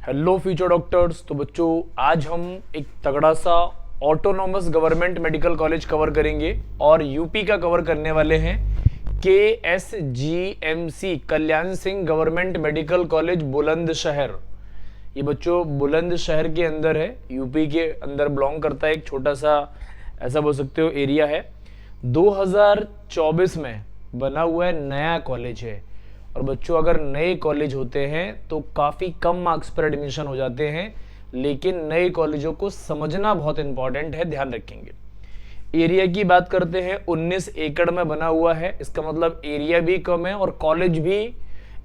Hello future doctors. तो बच्चों आज हम एक तगड़ा सा autonomous government medical college cover करेंगे और यूपी का कवर करने वाले हैं KSGMC Kalyan Singh government medical college Bulandshahr. ये बच्चों बुलंदशहर के अंदर है, यूपी के अंदर बिलोंग करता है। एक छोटा सा ऐसा बोल सकते हो एरिया है। 2024 में बना हुआ है, नया कॉलेज है। और बच्चों अगर नए कॉलेज होते हैं तो काफ़ी कम मार्क्स पर एडमिशन हो जाते हैं, लेकिन नए कॉलेजों को समझना बहुत इंपॉर्टेंट है, ध्यान रखेंगे। एरिया की बात करते हैं, 19 एकड़ में बना हुआ है। इसका मतलब एरिया भी कम है और कॉलेज भी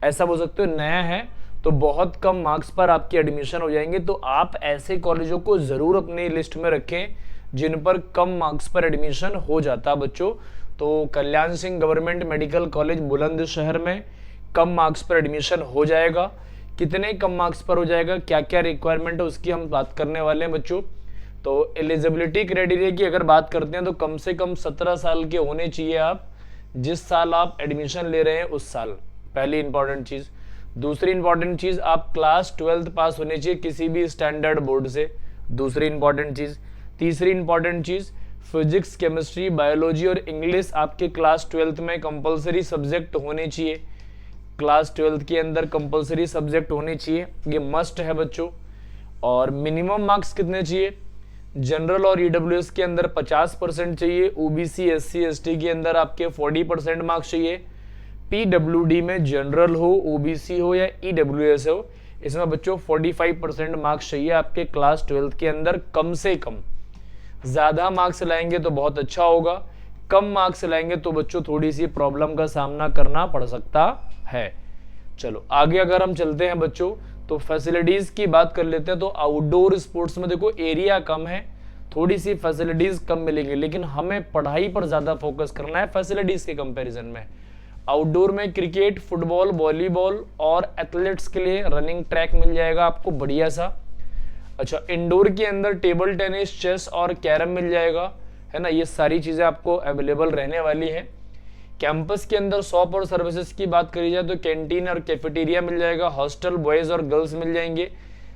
ऐसा बोल सकते हो नया है, तो बहुत कम मार्क्स पर आपके एडमिशन हो जाएंगे। तो आप ऐसे कॉलेजों को ज़रूर अपनी लिस्ट में रखें जिन पर कम मार्क्स पर एडमिशन हो जाता बच्चों। तो Kalyan Singh government medical college Bulandshahr में कम मार्क्स पर एडमिशन हो जाएगा। कितने कम मार्क्स पर हो जाएगा, क्या क्या रिक्वायरमेंट है, उसकी हम बात करने वाले हैं बच्चों। तो एलिजिबिलिटी क्राइटेरिया की अगर बात करते हैं तो कम से कम 17 साल के होने चाहिए आप, जिस साल आप एडमिशन ले रहे हैं उस साल। पहली इंपॉर्टेंट चीज़। दूसरी इंपॉर्टेंट चीज़, आप क्लास 12th पास होने चाहिए किसी भी स्टैंडर्ड बोर्ड से, दूसरी इंपॉर्टेंट चीज़। तीसरी इंपॉर्टेंट चीज़, फिजिक्स, केमिस्ट्री, बायोलॉजी और इंग्लिश आपके क्लास 12th में कंपलसरी सब्जेक्ट होने चाहिए। क्लास 12th के अंदर कंपलसरी सब्जेक्ट होने चाहिए, ये मस्ट है बच्चों। और मिनिमम मार्क्स कितने चाहिए, जनरल और ईडब्ल्यूएस के अंदर 50% चाहिए, ओबीसी एससी एसटी के अंदर आपके 40% मार्क्स चाहिए। पीडब्ल्यूडी में जनरल हो, ओबीसी हो या ईडब्ल्यूएस हो, इसमें बच्चों 45% मार्क्स चाहिए आपके क्लास 12th के अंदर कम से कम। ज़्यादा मार्क्स लाएंगे तो बहुत अच्छा होगा, कम मार्क्स लाएंगे तो बच्चों थोड़ी सी प्रॉब्लम का सामना करना पड़ सकता है। चलो आगे अगर हम चलते हैं बच्चों, तो फैसिलिटीज की बात कर लेते हैं। तो आउटडोर स्पोर्ट्स में देखो एरिया कम है, थोड़ी सी फैसिलिटीज कम मिलेंगी, लेकिन हमें पढ़ाई पर ज्यादा फोकस करना है फैसिलिटीज के कंपैरिजन में। आउटडोर में क्रिकेट, फुटबॉल, वॉलीबॉल और एथलेट्स के लिए रनिंग ट्रैक मिल जाएगा आपको बढ़िया सा। अच्छा, इंडोर के अंदर टेबल टेनिस, चेस और कैरम मिल जाएगा, है ना। ये सारी चीजें आपको अवेलेबल रहने वाली है। कैंपस के अंदर शॉप और सर्विसेज की बात करी जाए तो कैंटीन और कैफेटेरिया मिल जाएगा, हॉस्टल बॉयज और गर्ल्स मिल जाएंगे,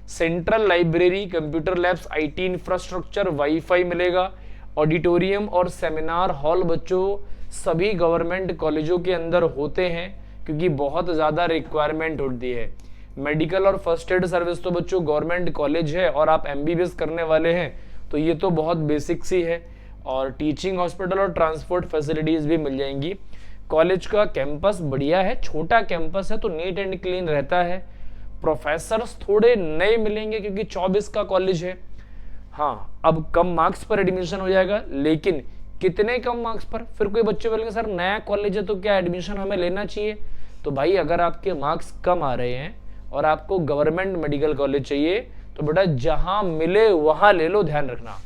central library, computer labs, IT infrastructure, wifi मिलेगा, ऑडिटोरियम और सेमिनार हॉल बच्चों सभी गवर्नमेंट कॉलेजों के अंदर होते हैं, क्योंकि बहुत ज़्यादा रिक्वायरमेंट होती है। मेडिकल और फर्स्ट एड सर्विस तो बच्चों गवर्नमेंट कॉलेज है, और आप एमबीबीएस करने वाले हैं तो ये तो बहुत बेसिक सी है। और टीचिंग हॉस्पिटल और ट्रांसपोर्ट फैसिलिटीज भी मिल जाएंगी। कॉलेज का कैंपस बढ़िया है, छोटा कैंपस है तो नीट एंड क्लीन रहता है। प्रोफेसर्स थोड़े नए मिलेंगे क्योंकि 24 का कॉलेज है। हाँ, अब कम मार्क्स पर एडमिशन हो जाएगा, लेकिन कितने कम मार्क्स पर। फिर कोई बच्चे बोलेंगे सर नया कॉलेज है तो क्या एडमिशन हमें लेना चाहिए। तो भाई अगर आपके मार्क्स कम आ रहे हैं और आपको गवर्नमेंट मेडिकल कॉलेज चाहिए तो बेटा जहां मिले वहां ले लो, ध्यान रखना,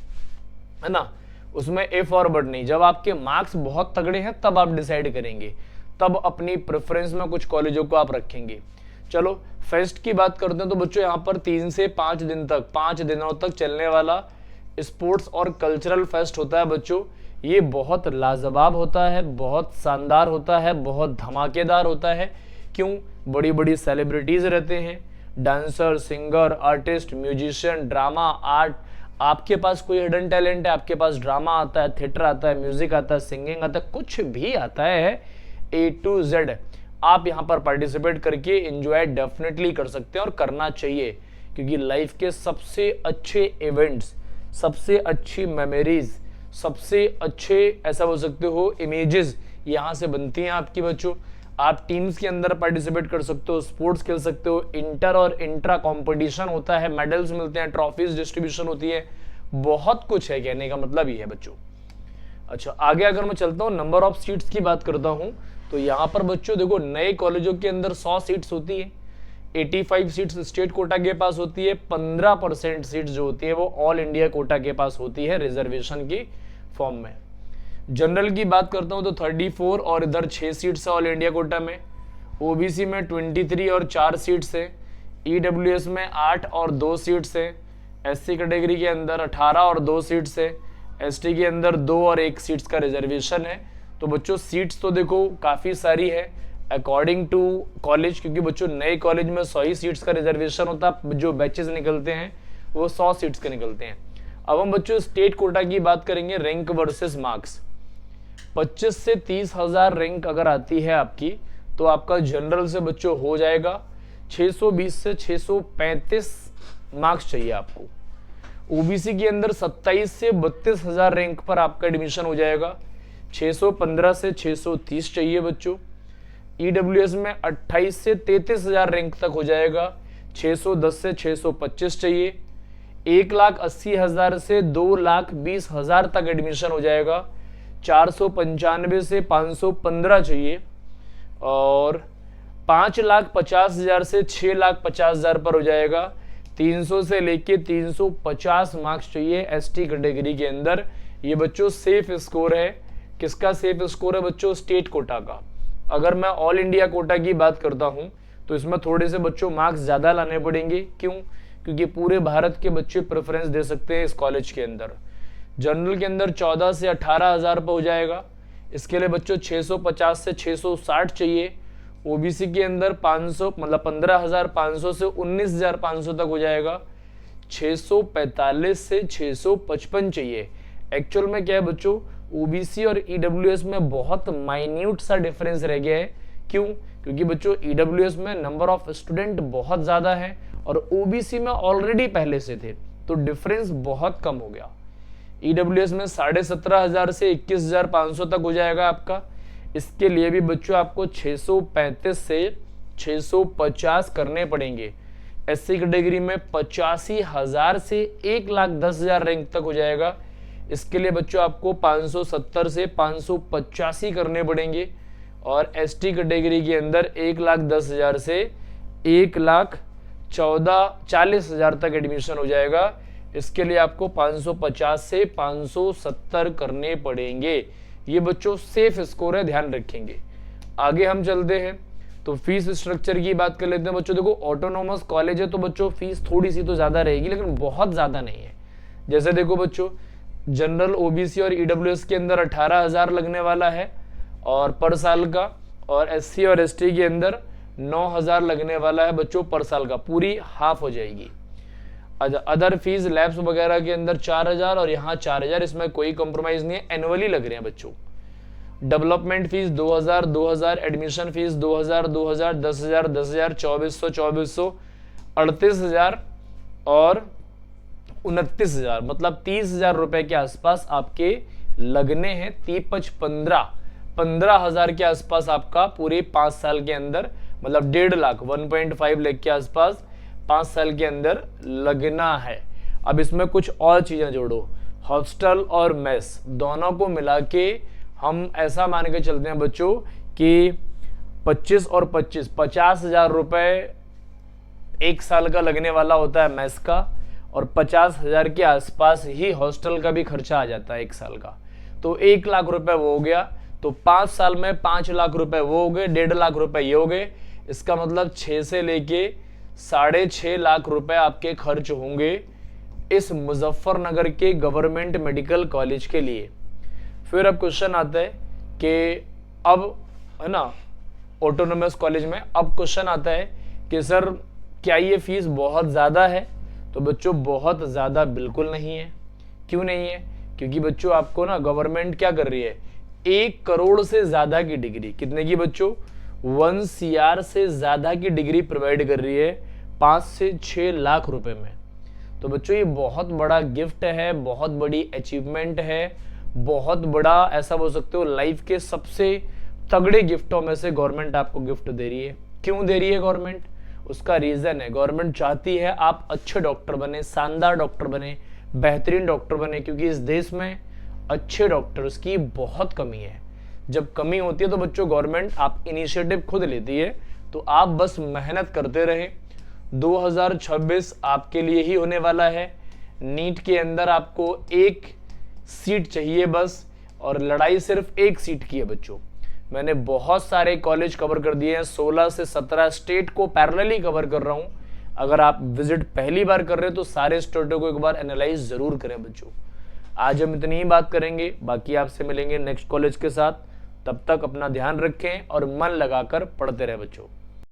है ना। उसमें इफ और बट नहीं। जब आपके मार्क्स बहुत तगड़े हैं तब आप डिसाइड करेंगे, तब अपनी प्रेफरेंस में कुछ कॉलेजों को आप रखेंगे। चलो फेस्ट की बात करते हैं। तो बच्चों यहाँ पर 3 से 5 दिन तक, 5 दिनों तक चलने वाला स्पोर्ट्स और कल्चरल फेस्ट होता है बच्चों। ये बहुत लाजवाब होता है, बहुत शानदार होता है, बहुत धमाकेदार होता है। क्यों, बड़ी बड़ी सेलिब्रिटीज रहते हैं, dancer, singer, artist, musician, drama, art. आपके पास कोई हिडन टैलेंट है, आपके पास ड्रामा आता है, थिएटर आता है, म्यूजिक आता है, सिंगिंग आता है, कुछ भी आता है, A to Z आप यहाँ पर पार्टिसिपेट करके एंजॉय डेफिनेटली कर सकते हैं और करना चाहिए, क्योंकि लाइफ के सबसे अच्छे इवेंट्स, सबसे अच्छी मेमोरीज, सबसे अच्छे ऐसा बोल सकते हो इमेजेस यहाँ से बनती हैं आपकी बच्चों। आप टीम्स के अंदर पार्टिसिपेट कर सकते हो, स्पोर्ट्स खेल सकते हो, इंटर और इंट्रा कंपटीशन होता है, मेडल्स मिलते हैं, ट्रॉफीज डिस्ट्रीब्यूशन होती है, बहुत कुछ है, कहने का मतलब ये है बच्चों। अच्छा, आगे अगर मैं चलता हूँ, नंबर ऑफ सीट्स की बात करता हूँ, तो यहाँ पर बच्चों देखो नए कॉलेजों के अंदर 100 सीट्स होती है, 85 सीट्स स्टेट कोटा के पास होती है, 15% सीट्स जो होती है वो ऑल इंडिया कोटा के पास होती है रिजर्वेशन की फॉर्म में। जनरल की बात करता हूं तो 34 और इधर 6 सीट्स है ऑल इंडिया कोटा में। ओबीसी में 23 और 4 सीट्स है। ईडब्ल्यूएस में 8 और 2 सीट्स है। एससी कैटेगरी के अंदर 18 और 2 सीट्स है। एसटी के अंदर 2 और 1 सीट्स का रिजर्वेशन है। तो बच्चों सीट्स तो देखो काफ़ी सारी है, अकॉर्डिंग टू कॉलेज, क्योंकि बच्चों नए कॉलेज में 100 ही सीट्स का रिजर्वेशन होता है, जो बैचेस निकलते हैं वो 100 सीट्स के निकलते हैं। अब हम बच्चों स्टेट कोटा की बात करेंगे, रैंक वर्सेस मार्क्स। 25 से 30,000 रैंक अगर आती है आपकी, तो आपका जनरल से बच्चों हो जाएगा 620 से 635 मार्क्स चाहिए आपको। ओबीसी के अंदर 27 से 32,000 रैंक पर आपका एडमिशन हो जाएगा, 615 से 630 चाहिए बच्चों। ईडब्ल्यूएस में 28 से 33,000 रैंक तक हो जाएगा, 610 से 625 चाहिए। 1,80,000 से 2,20,000 तक एडमिशन हो जाएगा, 495 से 515 चाहिए। और 5,50,000 से 6,50,000 पर हो जाएगा, 300 से लेके 350 मार्क्स चाहिए एसटी कैटेगरी के अंदर। ये बच्चों सेफ स्कोर है। किसका सेफ स्कोर है बच्चों? स्टेट कोटा का। अगर मैं ऑल इंडिया कोटा की बात करता हूं तो इसमें थोड़े से बच्चों मार्क्स ज्यादा लाने पड़ेंगे। क्यों? क्योंकि पूरे भारत के बच्चे प्रेफरेंस दे सकते हैं इस कॉलेज के अंदर। जनरल के अंदर 14 से 18,000 पर हो जाएगा, इसके लिए बच्चों 650 से 660 चाहिए। ओबीसी के अंदर 500 मतलब 15,500 से 19,500 तक हो जाएगा, 645 से 655 चाहिए। एक्चुअल में क्या है बच्चों, ओबीसी और ईडब्ल्यूएस में बहुत माइन्यूट सा डिफरेंस रह गया है। क्यों? क्योंकि बच्चों ईडब्ल्यूएस में नंबर ऑफ स्टूडेंट बहुत ज्यादा है और ओबीसी में ऑलरेडी पहले से थे, तो डिफरेंस बहुत कम हो गया। ईडब्ल्यूएस में 17,500 से 21,500 तक हो जाएगा आपका। इसके लिए भी बच्चों आपको 635 से 650 करने पड़ेंगे। एससी कैटेगरी में 85,000 से 1,10,000 रैंक तक हो जाएगा। इसके लिए बच्चों आपको 570 से 585 करने पड़ेंगे। और एसटी कैटेगरी के अंदर 1,10,000 से 1,40,000 तक एडमिशन हो जाएगा। इसके लिए आपको 550 से 570 करने पड़ेंगे। ये बच्चों सेफ स्कोर है, ध्यान रखेंगे। आगे हम चलते हैं तो फीस स्ट्रक्चर की बात कर लेते हैं बच्चों। देखो ऑटोनोमस कॉलेज है तो बच्चों फीस थोड़ी सी तो ज्यादा रहेगी, लेकिन बहुत ज्यादा नहीं है। जैसे देखो बच्चों, जनरल ओबीसी और ईडब्ल्यूएस के अंदर 18,000 लगने वाला है और पर साल का, और एससी और एसटी के अंदर 9,000 लगने वाला है बच्चों पर साल का, पूरी हाफ हो जाएगी। अदर फीस लैब्स वगैरह के अंदर 4,000 और यहाँ 4,000, इसमें कोई कॉम्प्रोमाइज नहीं है, एनुअली लग रहे हैं बच्चों। डेवलपमेंट फीस 2,000 एडमिशन फीस 2,000 10,000 10,000 2,400 38,000 और 29,000, मतलब 30,000 रुपए के आसपास आपके लगने हैं। 15,000 के आसपास आपका पूरे 5 साल के अंदर, मतलब 1.5 लाख 1.5 लाख के आसपास 5 साल के अंदर लगना है। अब इसमें कुछ और चीजें जोड़ो, हॉस्टल और मेस दोनों को मिला के हम ऐसा मान के चलते हैं बच्चों कि 25 और 25 50,000 रुपए एक साल का लगने वाला होता है मेस का, और 50,000 के आसपास ही हॉस्टल का भी खर्चा आ जाता है एक साल का। तो 1 लाख रुपए वो हो गया, तो 5 साल में 5 लाख रुपए वो हो गए, 1.5 लाख रुपए ये हो गए। इसका मतलब 6 से लेके 6.5 लाख रुपए आपके खर्च होंगे इस मुजफ्फरनगर के गवर्नमेंट मेडिकल कॉलेज के लिए। फिर अब क्वेश्चन आता है कि अब है ना ऑटोनोमस कॉलेज में, अब क्वेश्चन आता है कि सर क्या ये फीस बहुत ज़्यादा है? तो बच्चों बहुत ज़्यादा बिल्कुल नहीं है। क्यों नहीं है? क्योंकि बच्चों आपको ना गवर्नमेंट क्या कर रही है, 1 करोड़ से ज़्यादा की डिग्री, कितने की बच्चों, 1 CR से ज़्यादा की डिग्री प्रोवाइड कर रही है 5 से 6 लाख रुपए में। तो बच्चों ये बहुत बड़ा गिफ्ट है, बहुत बड़ी अचीवमेंट है, बहुत बड़ा ऐसा बोल सकते हो लाइफ के सबसे तगड़े गिफ्टों में से गवर्नमेंट आपको गिफ्ट दे रही है। क्यों दे रही है गवर्नमेंट? उसका रीजन है, गवर्नमेंट चाहती है आप अच्छे डॉक्टर बने, शानदार डॉक्टर बने, बेहतरीन डॉक्टर बने, क्योंकि इस देश में अच्छे डॉक्टर्स की बहुत कमी है। जब कमी होती है तो बच्चों गवर्नमेंट आप इनिशिएटिव खुद लेती है, तो आप बस मेहनत करते रहे। 2026 आपके लिए ही होने वाला है। नीट के अंदर आपको 1 सीट चाहिए बस, और लड़ाई सिर्फ 1 सीट की है बच्चों। मैंने बहुत सारे कॉलेज कवर कर दिए हैं, 16 से 17 स्टेट को पैरेलली कवर कर रहा हूं। अगर आप विजिट पहली बार कर रहे हो तो सारे स्टेटों को एक बार एनालाइज जरूर करें बच्चों। आज हम इतनी ही बात करेंगे, बाकी आपसे मिलेंगे नेक्स्ट कॉलेज के साथ। तब तक अपना ध्यान रखें और मन लगाकर पढ़ते रहे बच्चों।